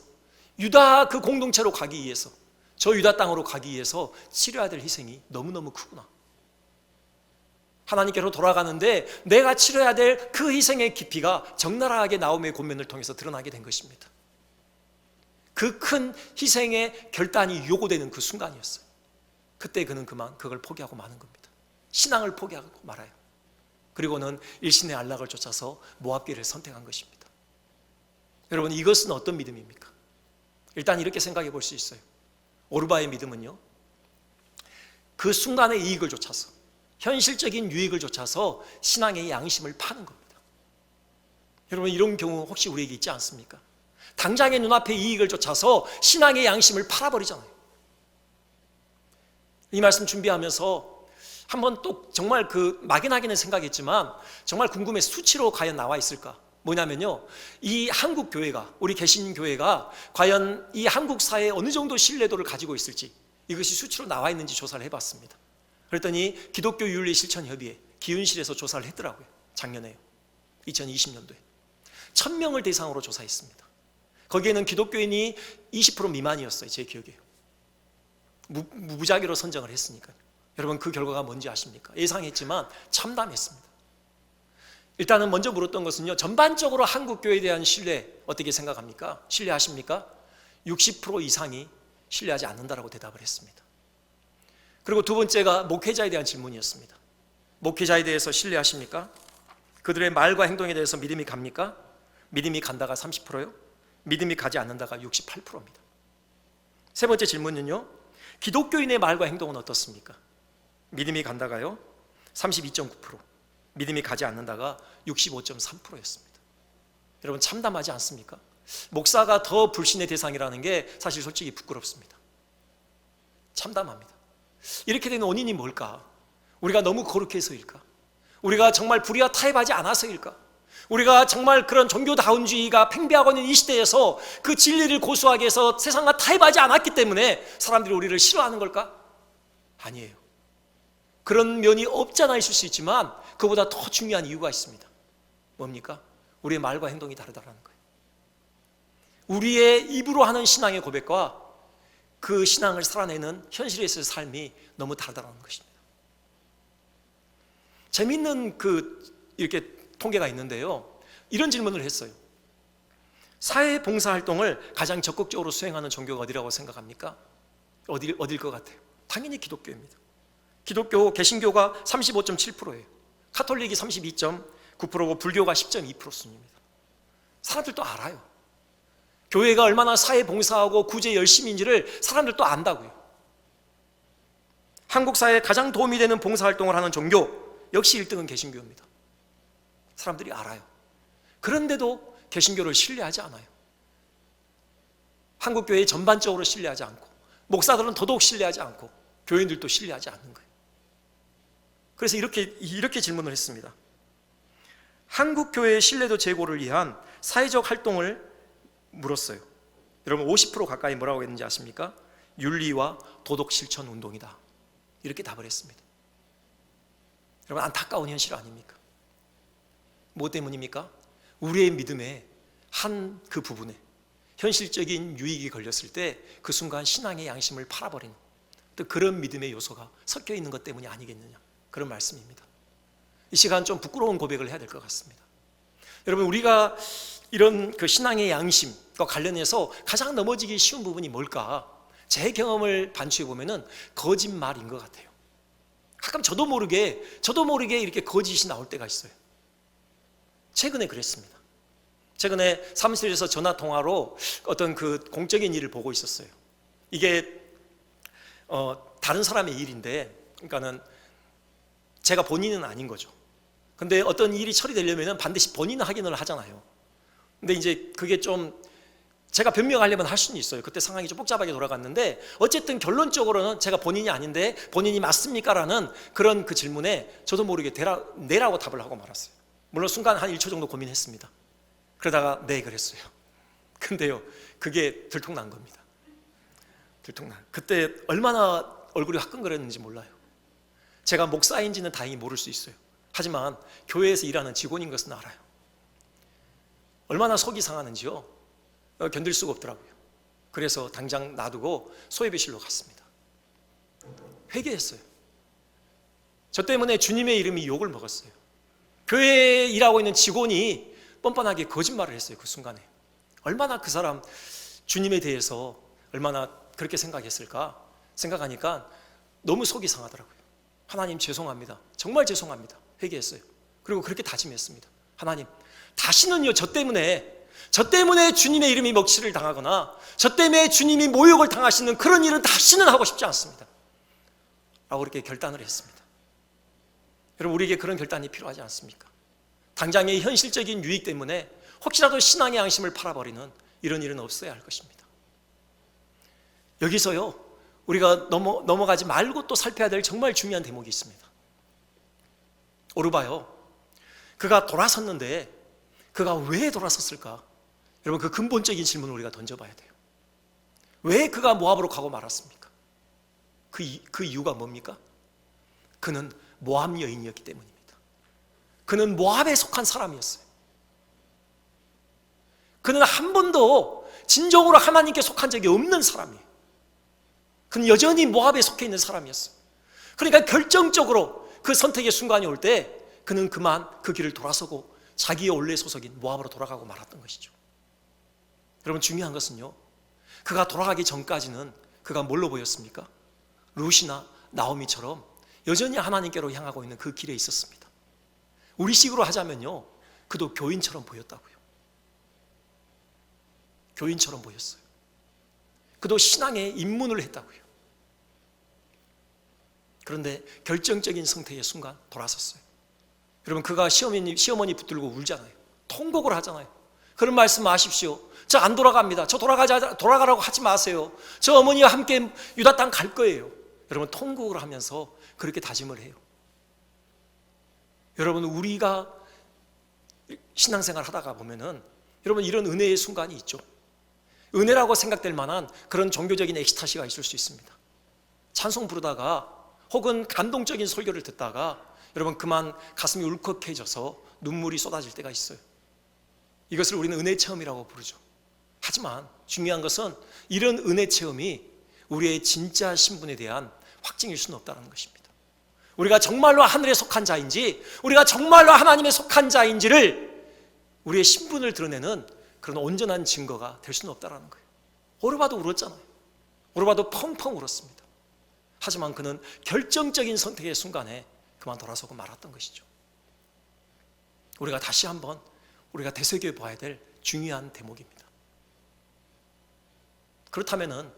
유다 그 공동체로 가기 위해서, 저 유다 땅으로 가기 위해서 치러야 될 희생이 너무너무 크구나. 하나님께로 돌아가는데 내가 치러야 될 그 희생의 깊이가 적나라하게 나오미의 권면을 통해서 드러나게 된 것입니다. 그 큰 희생의 결단이 요구되는 그 순간이었어요. 그때 그는 그만 그걸 포기하고 마는 겁니다. 신앙을 포기하고 말아요. 그리고는 일신의 안락을 쫓아서 모압길을 선택한 것입니다. 여러분, 이것은 어떤 믿음입니까? 일단 이렇게 생각해 볼 수 있어요. 오르바의 믿음은요, 그 순간의 이익을 쫓아서, 현실적인 유익을 쫓아서 신앙의 양심을 파는 겁니다. 여러분, 이런 경우 혹시 우리에게 있지 않습니까? 당장의 눈앞의 이익을 쫓아서 신앙의 양심을 팔아버리잖아요. 이 말씀 준비하면서 한번 또 정말 그 막연하게는 생각했지만 정말 궁금해서 수치로 과연 나와 있을까? 뭐냐면요, 이 한국 교회가, 우리 개신교회가 과연 이 한국 사회에 어느 정도 신뢰도를 가지고 있을지, 이것이 수치로 나와 있는지 조사를 해봤습니다. 그랬더니 기독교 윤리 실천협의회 기윤실에서 조사를 했더라고요. 작년에요. 2020년도에 1000명을 대상으로 조사했습니다. 거기에는 기독교인이 20% 미만이었어요. 제 기억에요. 무작위로 선정을 했으니까요. 여러분, 그 결과가 뭔지 아십니까? 예상했지만 참담했습니다. 일단은 먼저 물었던 것은요, 전반적으로 한국 교회에 대한 신뢰 어떻게 생각합니까? 신뢰하십니까? 60% 이상이 신뢰하지 않는다라고 대답을 했습니다. 그리고 두 번째가 목회자에 대한 질문이었습니다. 목회자에 대해서 신뢰하십니까? 그들의 말과 행동에 대해서 믿음이 갑니까? 믿음이 간다가 30%요? 믿음이 가지 않는다가 68%입니다. 세 번째 질문은요, 기독교인의 말과 행동은 어떻습니까? 믿음이 간다가요 32.9%, 믿음이 가지 않는다가 65.3%였습니다. 여러분, 참담하지 않습니까? 목사가 더 불신의 대상이라는 게 사실 솔직히 부끄럽습니다. 참담합니다. 이렇게 된 원인이 뭘까? 우리가 너무 거룩해 서일까? 우리가 정말 불의와 타협하지 않아서일까? 우리가 정말 그런 종교다운주의가 팽배하고 있는 이 시대에서 그 진리를 고수하기 위해서 세상과 타협하지 않았기 때문에 사람들이 우리를 싫어하는 걸까? 아니에요. 그런 면이 없지 않아 있을 수 있지만 그보다 더 중요한 이유가 있습니다. 뭡니까? 우리의 말과 행동이 다르다는 거예요. 우리의 입으로 하는 신앙의 고백과 그 신앙을 살아내는 현실에서의 삶이 너무 다르다는 것입니다. 재미있는 이렇게 통계가 있는데요, 이런 질문을 했어요. 사회 봉사 활동을 가장 적극적으로 수행하는 종교가 어디라고 생각합니까? 어딜 것 같아요? 당연히 기독교입니다. 기독교, 개신교가 35.7%예요. 카톨릭이 32.9%고 불교가 10.2% 순입니다. 사람들도 알아요. 교회가 얼마나 사회 봉사하고 구제 열심인지를 사람들도 안다고요. 한국 사회에 가장 도움이 되는 봉사활동을 하는 종교, 역시 1등은 개신교입니다. 사람들이 알아요. 그런데도 개신교를 신뢰하지 않아요. 한국 교회 전반적으로 신뢰하지 않고, 목사들은 더더욱 신뢰하지 않고, 교인들도 신뢰하지 않는 거예요. 그래서 이렇게 질문을 했습니다. 한국 교회의 신뢰도 제고를 위한 사회적 활동을 물었어요. 여러분, 50% 가까이 뭐라고 했는지 아십니까? 윤리와 도덕 실천 운동이다. 이렇게 답을 했습니다. 여러분, 안타까운 현실 아닙니까? 뭐 때문입니까? 우리의 믿음의 한 그 부분에 현실적인 유익이 걸렸을 때 그 순간 신앙의 양심을 팔아버리는 또 그런 믿음의 요소가 섞여 있는 것 때문이 아니겠느냐, 그런 말씀입니다. 이 시간 좀 부끄러운 고백을 해야 될 것 같습니다. 여러분, 우리가 이런 그 신앙의 양심과 관련해서 가장 넘어지기 쉬운 부분이 뭘까? 제 경험을 반추해 보면은 거짓말인 것 같아요. 가끔 저도 모르게 이렇게 거짓이 나올 때가 있어요. 최근에 그랬습니다. 최근에 사무실에서 전화 통화로 어떤 그 공적인 일을 보고 있었어요. 이게 다른 사람의 일인데, 그러니까는 제가 본인은 아닌 거죠. 근데 어떤 일이 처리되려면 반드시 본인 확인을 하잖아요. 근데 이제 그게 좀 제가 변명하려면 할 수는 있어요. 그때 상황이 좀 복잡하게 돌아갔는데 어쨌든 결론적으로는 제가 본인이 아닌데 본인이 맞습니까? 라는 그런 그 질문에 저도 모르게 네라고 답을 하고 말았어요. 물론 순간 한 1초 정도 고민했습니다. 그러다가 네 그랬어요. 근데요, 그게 들통난 겁니다. 그때 얼마나 얼굴이 화끈거렸는지 몰라요. 제가 목사인지는 다행히 모를 수 있어요. 하지만 교회에서 일하는 직원인 것은 알아요. 얼마나 속이 상하는지요, 견딜 수가 없더라고요. 그래서 당장 놔두고 소예배실로 갔습니다. 회개했어요. 저 때문에 주님의 이름이 욕을 먹었어요. 교회에 일하고 있는 직원이 뻔뻔하게 거짓말을 했어요. 그 순간에 얼마나 그 사람 주님에 대해서 얼마나 그렇게 생각했을까 생각하니까 너무 속이 상하더라고요. 하나님 죄송합니다. 정말 죄송합니다. 회개했어요. 그리고 그렇게 다짐했습니다. 하나님, 다시는요, 저 때문에 주님의 이름이 먹칠을 당하거나 저 때문에 주님이 모욕을 당하시는 그런 일은 다시는 하고 싶지 않습니다. 라고 그렇게 결단을 했습니다. 여러분, 우리에게 그런 결단이 필요하지 않습니까? 당장의 현실적인 유익 때문에 혹시라도 신앙의 양심을 팔아버리는 이런 일은 없어야 할 것입니다. 여기서요, 우리가 넘어가지 말고 또 살펴야 될 정말 중요한 대목이 있습니다. 오르바요, 그가 돌아섰는데 그가 왜 돌아섰을까? 여러분, 그 근본적인 질문을 우리가 던져봐야 돼요. 왜 그가 모압으로 가고 말았습니까? 그 이유가 뭡니까? 그는 모압 여인이었기 때문입니다. 그는 모압에 속한 사람이었어요. 그는 한 번도 진정으로 하나님께 속한 적이 없는 사람이에요. 그는 여전히 모압에 속해 있는 사람이었어요. 그러니까 결정적으로 그 선택의 순간이 올 때 그는 그만 그 길을 돌아서고 자기의 원래 소속인 모압으로 돌아가고 말았던 것이죠. 여러분, 중요한 것은요, 그가 돌아가기 전까지는 그가 뭘로 보였습니까? 룻이나 나오미처럼 여전히 하나님께로 향하고 있는 그 길에 있었습니다. 우리식으로 하자면요, 그도 교인처럼 보였다고요. 교인처럼 보였어요. 그도 신앙에 입문을 했다고요. 그런데 결정적인 선택의 순간 돌아섰어요. 여러분, 그가 시어머니 붙들고 울잖아요. 통곡을 하잖아요. 그런 말씀 하십시오. 저 안 돌아갑니다. 저 돌아가라고 하지 마세요. 저 어머니와 함께 유다 땅 갈 거예요. 여러분, 통곡을 하면서 그렇게 다짐을 해요. 여러분, 우리가 신앙생활 하다가 보면은 여러분, 이런 은혜의 순간이 있죠. 은혜라고 생각될 만한 그런 종교적인 엑스타시가 있을 수 있습니다. 찬송 부르다가 혹은 감동적인 설교를 듣다가 여러분, 그만 가슴이 울컥해져서 눈물이 쏟아질 때가 있어요. 이것을 우리는 은혜 체험이라고 부르죠. 하지만 중요한 것은 이런 은혜 체험이 우리의 진짜 신분에 대한 확증일 수는 없다는 것입니다. 우리가 정말로 하늘에 속한 자인지, 우리가 정말로 하나님에 속한 자인지를, 우리의 신분을 드러내는 그런 온전한 증거가 될 수는 없다는 거예요. 오르바도 울었잖아요. 오르바도 펑펑 울었습니다. 하지만 그는 결정적인 선택의 순간에 그만 돌아서고 말았던 것이죠. 우리가 다시 한번 우리가 되새겨 봐야 될 중요한 대목입니다. 그렇다면은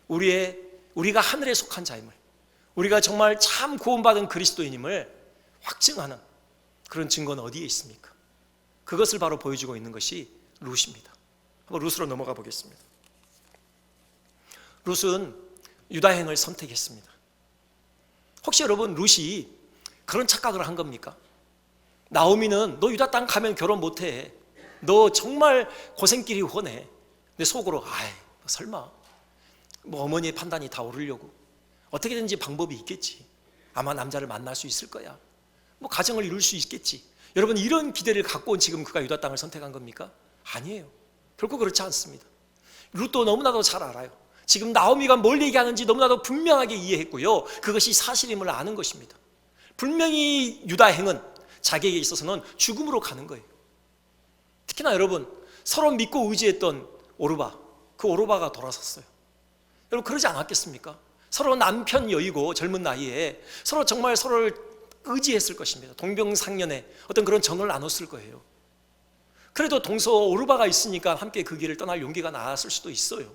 우리가 하늘에 속한 자임을, 우리가 정말 참 구원받은 그리스도인임을 확증하는 그런 증거는 어디에 있습니까? 그것을 바로 보여주고 있는 것이 룻입니다. 한번 룻으로 넘어가 보겠습니다. 룻은 유다행을 선택했습니다. 혹시 여러분, 룻이 그런 착각을 한 겁니까? 나오미는 너 유다 땅 가면 결혼 못해, 너 정말 고생길이 훤해. 근데 속으로 설마 뭐 어머니의 판단이 다 오르려고 어떻게든지 방법이 있겠지, 아마 남자를 만날 수 있을 거야. 뭐 가정을 이룰 수 있겠지. 여러분, 이런 기대를 갖고 온 지금 그가 유다 땅을 선택한 겁니까? 아니에요. 결코 그렇지 않습니다. 룻도 너무나도 잘 알아요. 지금 나오미가 뭘 얘기하는지 너무나도 분명하게 이해했고요, 그것이 사실임을 아는 것입니다. 분명히 유다 행은 자기에게 있어서는 죽음으로 가는 거예요. 특히나 여러분, 서로 믿고 의지했던 오르바, 그 오르바가 돌아섰어요. 여러분, 그러지 않았겠습니까? 서로 남편 여이고 젊은 나이에 서로 정말 서로를 의지했을 것입니다. 동병상련의 어떤 그런 정을 나눴을 거예요. 그래도 동서 오르바가 있으니까 함께 그 길을 떠날 용기가 나왔을 수도 있어요.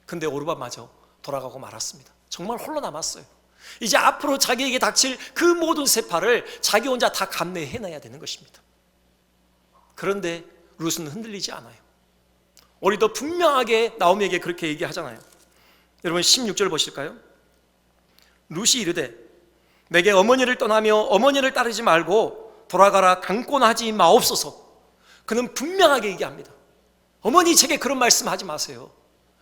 근데 오르바마저 돌아가고 말았습니다. 정말 홀로 남았어요. 이제 앞으로 자기에게 닥칠 그 모든 세파를 자기 혼자 다 감내해내야 되는 것입니다. 그런데 룻은 흔들리지 않아요. 우리도 분명하게 나오미에게 그렇게 얘기하잖아요. 여러분, 16절 보실까요? 룻이 이르되 내게 어머니를 떠나며 어머니를 따르지 말고 돌아가라 강권하지 마옵소서. 그는 분명하게 얘기합니다. 어머니, 제게 그런 말씀하지 마세요.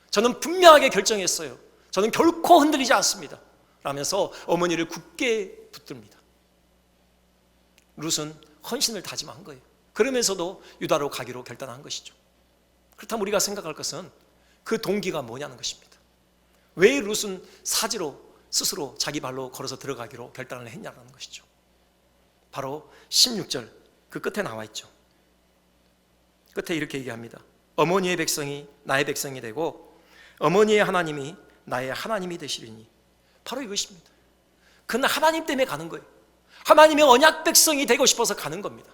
저는 분명하게 결정했어요. 저는 결코 흔들리지 않습니다. 라면서 어머니를 굳게 붙듭니다. 룻은 헌신을 다짐한 거예요. 그러면서도 유다로 가기로 결단한 것이죠. 그렇다면 우리가 생각할 것은 그 동기가 뭐냐는 것입니다. 왜 룻은 사지로 스스로 자기 발로 걸어서 들어가기로 결단을 했냐는 것이죠. 바로 16절 그 끝에 나와 있죠. 끝에 이렇게 얘기합니다. 어머니의 백성이 나의 백성이 되고 어머니의 하나님이 나의 하나님이 되시리니. 바로 이것입니다. 그는 하나님 때문에 가는 거예요. 하나님의 언약 백성이 되고 싶어서 가는 겁니다.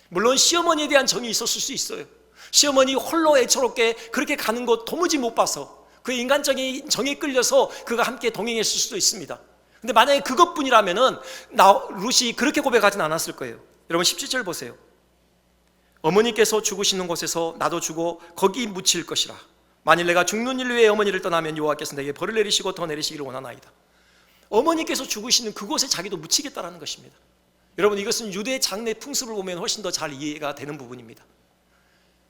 물론 시어머니에 대한 정이 있었을 수 있어요. 시어머니 홀로 애처롭게 그렇게 가는 것 도무지 못 봐서 그의 인간적인 정에 끌려서 그가 함께 동행했을 수도 있습니다. 근데 만약에 그것뿐이라면은 룻이 그렇게 고백하진 않았을 거예요. 여러분, 17절 보세요. 어머니께서 죽으시는 곳에서 나도 죽어 거기 묻힐 것이라. 만일 내가 죽는 일 위에 어머니를 떠나면 여호와께서 내게 벌을 내리시고 더 내리시기를 원하나이다. 어머니께서 죽으시는 그곳에 자기도 묻히겠다라는 것입니다. 여러분, 이것은 유대 장례 풍습을 보면 훨씬 더 잘 이해가 되는 부분입니다.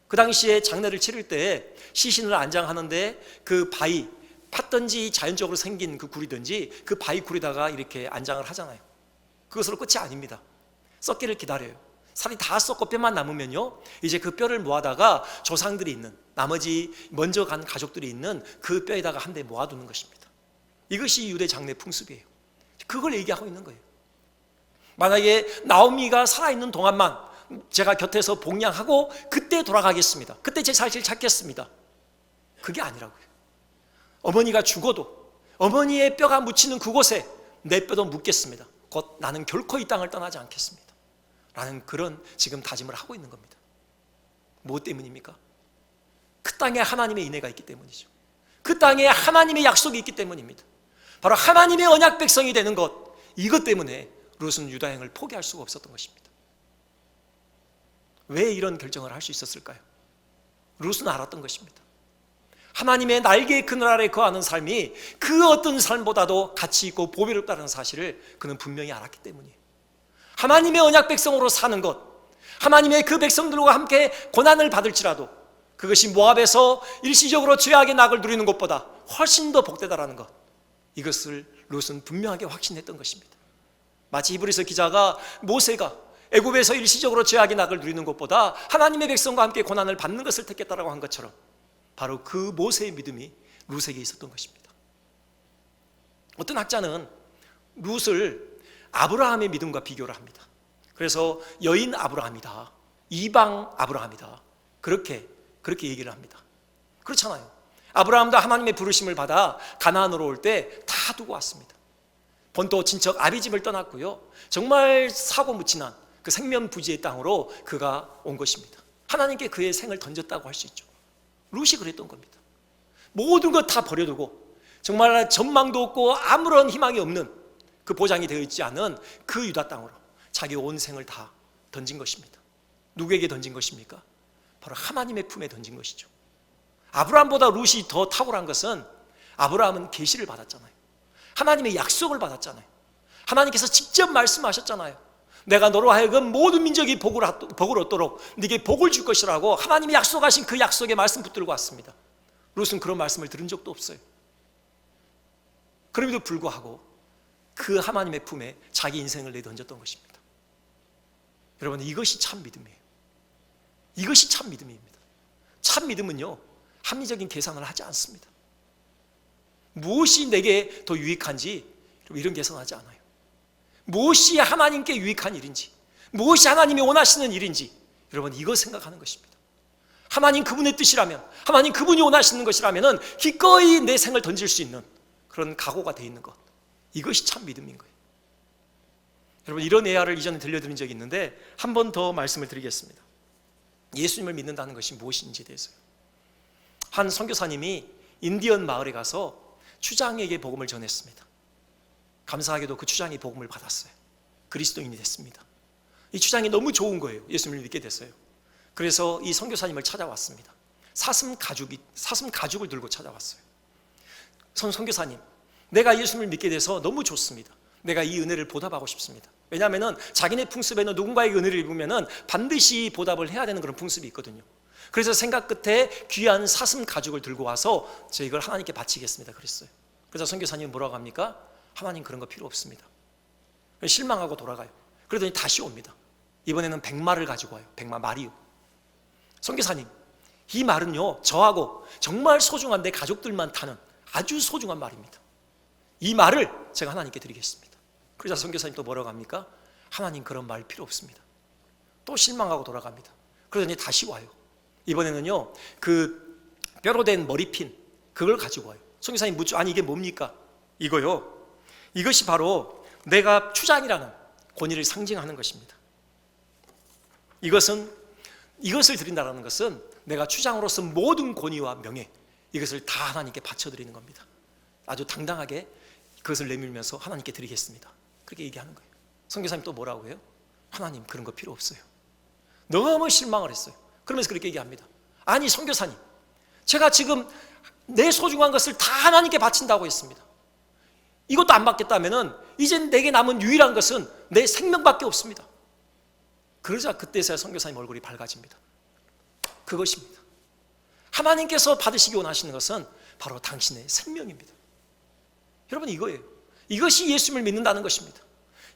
그 당시에 장례를 치를 때 시신을 안장하는데 그 바위, 팠든지 자연적으로 생긴 그 굴이든지 그 바위 굴에다가 이렇게 안장을 하잖아요. 그것으로 끝이 아닙니다. 썩기를 기다려요. 살이 다 썩고 뼈만 남으면요, 이제 그 뼈를 모아다가 조상들이 있는, 나머지 먼저 간 가족들이 있는 그 뼈에다가 한 대 모아두는 것입니다. 이것이 유대 장례 풍습이에요. 그걸 얘기하고 있는 거예요. 만약에 나오미가 살아있는 동안만 제가 곁에서 복양하고 그때 돌아가겠습니다, 그때 제 사실 찾겠습니다, 그게 아니라고요. 어머니가 죽어도 어머니의 뼈가 묻히는 그곳에 내 뼈도 묻겠습니다. 곧 나는 결코 이 땅을 떠나지 않겠습니다 라는 그런 지금 다짐을 하고 있는 겁니다. 무엇 때문입니까? 그 땅에 하나님의 인애가 있기 때문이죠. 그 땅에 하나님의 약속이 있기 때문입니다. 바로 하나님의 언약 백성이 되는 것, 이것 때문에 룻은 유다행을 포기할 수가 없었던 것입니다. 왜 이런 결정을 할 수 있었을까요? 룻은 알았던 것입니다. 하나님의 날개의 그늘 아래 거하는 삶이 그 어떤 삶보다도 가치 있고 보배롭다는 사실을 그는 분명히 알았기 때문이에요. 하나님의 언약 백성으로 사는 것, 하나님의 그 백성들과 함께 고난을 받을지라도 그것이 모압에서 일시적으로 죄악의 낙을 누리는 것보다 훨씬 더 복되다라는 것, 이것을 룻은 분명하게 확신했던 것입니다. 마치 히브리서 기자가 모세가 애굽에서 일시적으로 죄악의 낙을 누리는 것보다 하나님의 백성과 함께 고난을 받는 것을 택했다라고 한 것처럼 바로 그 모세의 믿음이 룻에게 있었던 것입니다. 어떤 학자는 룻을 아브라함의 믿음과 비교를 합니다. 그래서 여인 아브라함이다, 이방 아브라함이다, 그렇게 얘기를 합니다. 그렇잖아요. 아브라함도 하나님의 부르심을 받아 가나안으로 올 때 다 두고 왔습니다. 본토 친척 아비집을 떠났고요, 정말 사고무친한 그 생면부지의 땅으로 그가 온 것입니다. 하나님께 그의 생을 던졌다고 할 수 있죠. 룻이 그랬던 겁니다. 모든 것 다 버려두고 정말 전망도 없고 아무런 희망이 없는, 그 보장이 되어 있지 않은 그 유다 땅으로 자기 온 생을 다 던진 것입니다. 누구에게 던진 것입니까? 바로 하나님의 품에 던진 것이죠. 아브라함보다 룻이 더 탁월한 것은, 아브라함은 계시를 받았잖아요. 하나님의 약속을 받았잖아요. 하나님께서 직접 말씀하셨잖아요. 내가 너로 하여금 모든 민족이 복을 얻도록 네게 복을 줄 것이라고 하나님이 약속하신 그 약속의 말씀 붙들고 왔습니다. 룻은 그런 말씀을 들은 적도 없어요. 그럼에도 불구하고 그 하나님의 품에 자기 인생을 내던졌던 것입니다. 여러분, 이것이 참 믿음이에요. 이것이 참 믿음입니다. 참 믿음은요, 합리적인 계산을 하지 않습니다. 무엇이 내게 더 유익한지 이런 계산하지 않아요. 무엇이 하나님께 유익한 일인지, 무엇이 하나님이 원하시는 일인지, 여러분, 이거 생각하는 것입니다. 하나님 그분의 뜻이라면, 하나님 그분이 원하시는 것이라면 기꺼이 내 생을 던질 수 있는 그런 각오가 되어 있는 것, 이것이 참 믿음인 거예요. 여러분, 이런 예화를 이전에 들려드린 적이 있는데 한 번 더 말씀을 드리겠습니다. 예수님을 믿는다는 것이 무엇인지에 대해서요. 한 선교사님이 인디언 마을에 가서 추장에게 복음을 전했습니다. 감사하게도 그 추장이 복음을 받았어요. 그리스도인이 됐습니다. 이 추장이 너무 좋은 거예요. 예수님을 믿게 됐어요. 그래서 이 선교사님을 찾아왔습니다. 사슴 가죽을 들고 찾아왔어요. 선교사님, 내가 예수님을 믿게 돼서 너무 좋습니다. 내가 이 은혜를 보답하고 싶습니다. 왜냐하면 자기네 풍습에는 누군가에게 은혜를 입으면 반드시 보답을 해야 되는 그런 풍습이 있거든요. 그래서 생각 끝에 귀한 사슴 가죽을 들고 와서 저 이걸 하나님께 바치겠습니다 그랬어요. 그래서 선교사님은 뭐라고 합니까? 하나님 그런 거 필요 없습니다. 실망하고 돌아가요. 그러더니 다시 옵니다. 이번에는 100마를 가지고 와요. 100마 말이요. 선교사님, 이 말은요, 저하고 정말 소중한 내 가족들만 타는 아주 소중한 말입니다. 이 말을 제가 하나님께 드리겠습니다. 그러자 선교사님 또 뭐라고 합니까? 하나님 그런 말 필요 없습니다. 또 실망하고 돌아갑니다. 그러더니 다시 와요. 이번에는요, 그 뼈로 된 머리핀, 그걸 가지고 와요. 선교사님 묻죠. 아니 이게 뭡니까? 이거요, 이것이 바로 내가 추장이라는 권위를 상징하는 것입니다. 이것을 드린다는 것은 내가 추장으로서 모든 권위와 명예, 이것을 다 하나님께 바쳐드리는 겁니다. 아주 당당하게 그것을 내밀면서 하나님께 드리겠습니다. 그렇게 얘기하는 거예요. 선교사님 또 뭐라고 해요? 하나님 그런 거 필요 없어요. 너무 실망을 했어요. 그러면서 그렇게 얘기합니다. 아니 선교사님, 제가 지금 내 소중한 것을 다 하나님께 바친다고 했습니다. 이것도 안 받겠다면 이제 내게 남은 유일한 것은 내 생명밖에 없습니다. 그러자 그때서야 선교사님 얼굴이 밝아집니다. 그것입니다. 하나님께서 받으시기 원하시는 것은 바로 당신의 생명입니다. 여러분, 이거예요. 이것이 예수님을 믿는다는 것입니다.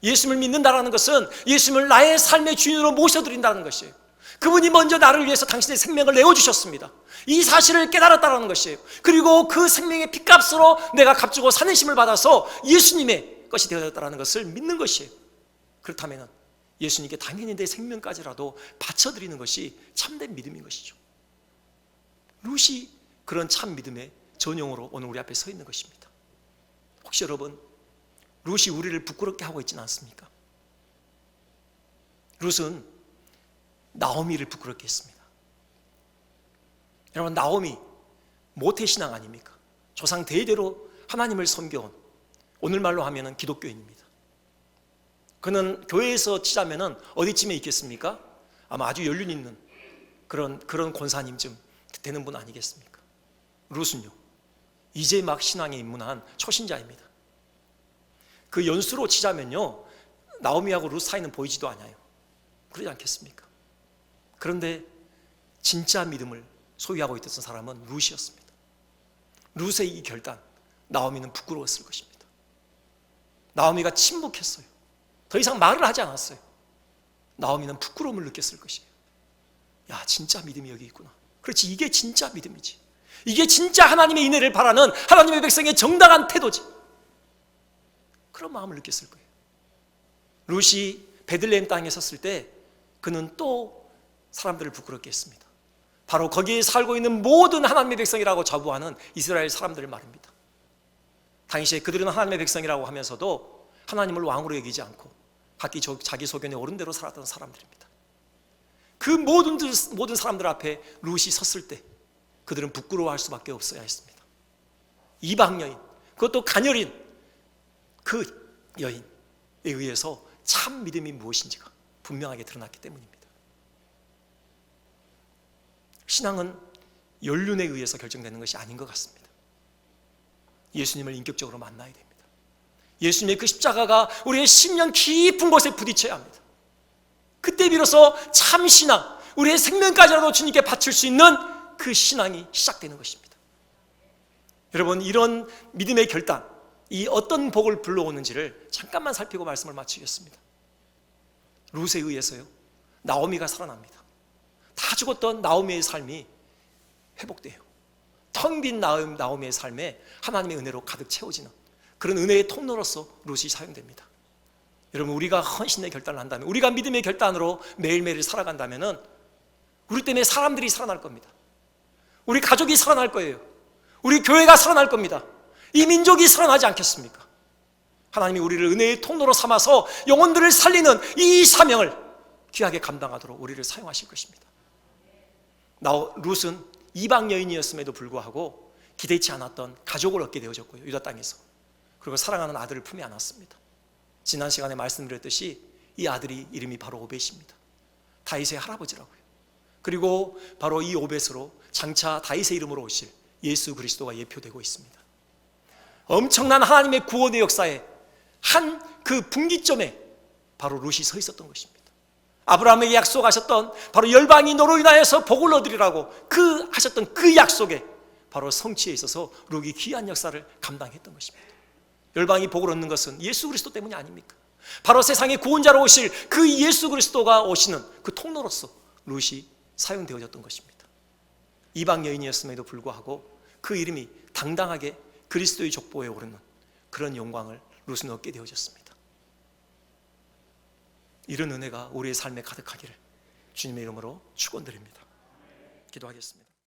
예수님을 믿는다는 것은 예수님을 나의 삶의 주인으로 모셔드린다는 것이에요. 그분이 먼저 나를 위해서 당신의 생명을 내어주셨습니다. 이 사실을 깨달았다는 것이에요. 그리고 그 생명의 피값으로 내가 값주고 사는 힘을 받아서 예수님의 것이 되어졌다는 것을 믿는 것이에요. 그렇다면 예수님께 당연히 내 생명까지라도 바쳐드리는 것이 참된 믿음인 것이죠. 룻이 그런 참 믿음의 전용으로 오늘 우리 앞에 서 있는 것입니다. 혹시 여러분, 룻이 우리를 부끄럽게 하고 있지는 않습니까? 룻은 나오미를 부끄럽게 했습니다. 여러분, 나오미 모태신앙 아닙니까? 조상 대대로 하나님을 섬겨온, 오늘말로 하면 기독교인입니다. 그는 교회에서 치자면 어디쯤에 있겠습니까? 아마 아주 연륜 있는 그런 권사님쯤 되는 분 아니겠습니까? 룻은요, 이제 막 신앙에 입문한 초신자입니다. 그 연수로 치자면요, 나오미하고 룻 사이는 보이지도 않아요. 그러지 않겠습니까? 그런데 진짜 믿음을 소유하고 있던 사람은 룻이었습니다. 룻의 이 결단, 나오미는 부끄러웠을 것입니다. 나오미가 침묵했어요. 더 이상 말을 하지 않았어요. 나오미는 부끄러움을 느꼈을 것이에요. 야, 진짜 믿음이 여기 있구나. 그렇지, 이게 진짜 믿음이지. 이게 진짜 하나님의 인애를 바라는 하나님의 백성의 정당한 태도지. 그런 마음을 느꼈을 거예요. 룻이 베들레헴 땅에 섰을 때 그는 또 사람들을 부끄럽게 했습니다. 바로 거기에 살고 있는 모든 하나님의 백성이라고 자부하는 이스라엘 사람들을 말입니다. 당시에 그들은 하나님의 백성이라고 하면서도 하나님을 왕으로 여기지 않고 각기 자기 소견에 옳은 대로 살았던 사람들입니다. 그 모든 사람들 앞에 룻이 섰을 때 그들은 부끄러워할 수밖에 없어야 했습니다. 이방 여인, 그것도 가녀린 그 여인에 의해서 참 믿음이 무엇인지가 분명하게 드러났기 때문입니다. 신앙은 연륜에 의해서 결정되는 것이 아닌 것 같습니다. 예수님을 인격적으로 만나야 됩니다. 예수님의 그 십자가가 우리의 심령 깊은 곳에 부딪혀야 합니다. 그때 비로소 참 신앙, 우리의 생명까지라도 주님께 바칠 수 있는 그 신앙이 시작되는 것입니다. 여러분, 이런 믿음의 결단, 이 어떤 복을 불러오는지를 잠깐만 살피고 말씀을 마치겠습니다. 룻에 의해서요, 나오미가 살아납니다. 다 죽었던 나오미의 삶이 회복돼요. 텅 빈 나오미의 삶에 하나님의 은혜로 가득 채워지는 그런 은혜의 통로로서 룻이 사용됩니다. 여러분, 우리가 헌신의 결단을 한다면, 우리가 믿음의 결단으로 매일매일 살아간다면 우리 때문에 사람들이 살아날 겁니다. 우리 가족이 살아날 거예요. 우리 교회가 살아날 겁니다. 이 민족이 살아나지 않겠습니까? 하나님이 우리를 은혜의 통로로 삼아서 영혼들을 살리는 이 사명을 귀하게 감당하도록 우리를 사용하실 것입니다. 룻은 이방 여인이었음에도 불구하고 기대치 않았던 가족을 얻게 되어졌고요, 유다 땅에서. 그리고 사랑하는 아들을 품에 안았습니다. 지난 시간에 말씀드렸듯이 이 아들이 이름이 바로 오벳입니다. 다윗의 할아버지라고요. 그리고 바로 이 오벳으로 장차 다윗의 이름으로 오실 예수 그리스도가 예표되고 있습니다. 엄청난 하나님의 구원의 역사에 한 그 분기점에 바로 룻이 서 있었던 것입니다. 아브라함에게 약속하셨던 바로 열방이 너로 인하여서 복을 얻으리라고 하셨던 그 약속에 바로 성취에 있어서 룻이 귀한 역사를 감당했던 것입니다. 열방이 복을 얻는 것은 예수 그리스도 때문이 아닙니까? 바로 세상의 구원자로 오실 그 예수 그리스도가 오시는 그 통로로서 룻이 사용되어졌던 것입니다. 이방 여인이었음에도 불구하고 그 이름이 당당하게 그리스도의 족보에 오르는 그런 영광을 룻은 얻게 되어졌습니다. 이런 은혜가 우리의 삶에 가득하기를 주님의 이름으로 축원드립니다. 기도하겠습니다.